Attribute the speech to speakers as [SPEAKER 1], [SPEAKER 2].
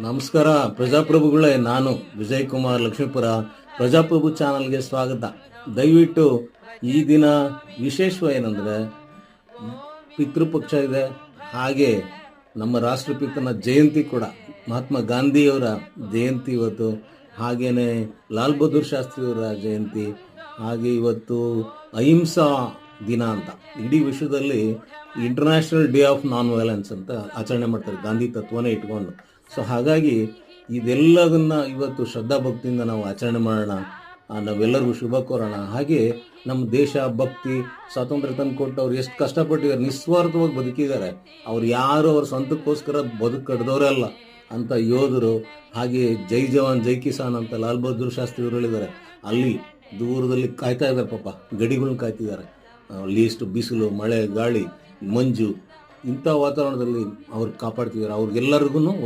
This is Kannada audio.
[SPEAKER 1] ನಮಸ್ಕಾರ ಪ್ರಜಾಪ್ರಭುಗಳೇ, ನಾನು ವಿಜಯ್ ಕುಮಾರ್ ಲಕ್ಷ್ಮೀಪುರ. ಪ್ರಜಾಪ್ರಭು ಚಾನಲ್ಗೆ ಸ್ವಾಗತ. ದಯವಿಟ್ಟು ಈ ದಿನ ವಿಶೇಷವೇನೆಂದರೆ ಪಿತೃಪಕ್ಷ ಇದೆ, ಹಾಗೆ ನಮ್ಮ ರಾಷ್ಟ್ರಪಿತನ ಜಯಂತಿ ಕೂಡ, ಮಹಾತ್ಮ ಗಾಂಧಿಯವರ ಜಯಂತಿ ಇವತ್ತು, ಹಾಗೆಯೇ ಲಾಲ್ ಬಹದ್ದೂರ್ ಶಾಸ್ತ್ರಿಯವರ ಜಯಂತಿ, ಹಾಗೆ ಇವತ್ತು ಅಹಿಂಸಾ ದಿನ ಅಂತ ಇಡೀ ವಿಶ್ವದಲ್ಲಿ international day of non violence ಅಂತ ಆಚರಣೆ ಮಾಡ್ತಾರೆ, ಗಾಂಧಿ ತತ್ವನೇ ಇಟ್ಕೊಂಡು. ಸೊ ಹಾಗಾಗಿ ಇದೆಲ್ಲದನ್ನ ಇವತ್ತು ಶ್ರದ್ಧಾಭಕ್ತಿಯಿಂದ ನಾವು ಆಚರಣೆ ಮಾಡೋಣ, ನಾವೆಲ್ಲರಿಗೂ ಶುಭ ಕೋರೋಣ. ಹಾಗೆ ನಮ್ಮ ದೇಶ ಭಕ್ತಿ ಸ್ವಾತಂತ್ರ್ಯ ತಂದು ಕೊಟ್ಟು ಅವ್ರು ಎಷ್ಟು ಕಷ್ಟಪಟ್ಟಿದ್ದಾರೆ, ನಿಸ್ವಾರ್ಥವಾಗಿ ಬದುಕಿದ್ದಾರೆ. ಅವ್ರು ಯಾರು ಅವ್ರ ಸ್ವಂತಕ್ಕೋಸ್ಕರ ಕಡ್ದವರೇ ಅಲ್ಲ ಅಂತ ಯೋಧರು. ಹಾಗೆ ಜೈ ಜವಾನ್ ಜೈ ಕಿಸಾನ್ ಅಂತ ಲಾಲ್ ಬಹದ್ದೂರ್ ಶಾಸ್ತ್ರಿ ಅವರು ಹೇಳಿದ್ದಾರೆ. ಅಲ್ಲಿ ದೂರದಲ್ಲಿ ಕಾಯ್ತಾ ಇದ್ದಾರೆ, ಪಾಪ ಗಡಿಗಳನ್ನ ಕಾಯ್ತಿದ್ದಾರೆ. ಅಲ್ಲಿ ಎಷ್ಟು ಬಿಸಿಲು, ಮಳೆ, ಗಾಳಿ, ಮಂಜು, ಇಂಥ ವಾತಾವರಣದಲ್ಲಿ ಅವ್ರು ಕಾಪಾಡ್ತಿದ್ದಾರೆ. ಅವ್ರಿಗೆಲ್ಲರಿಗೂ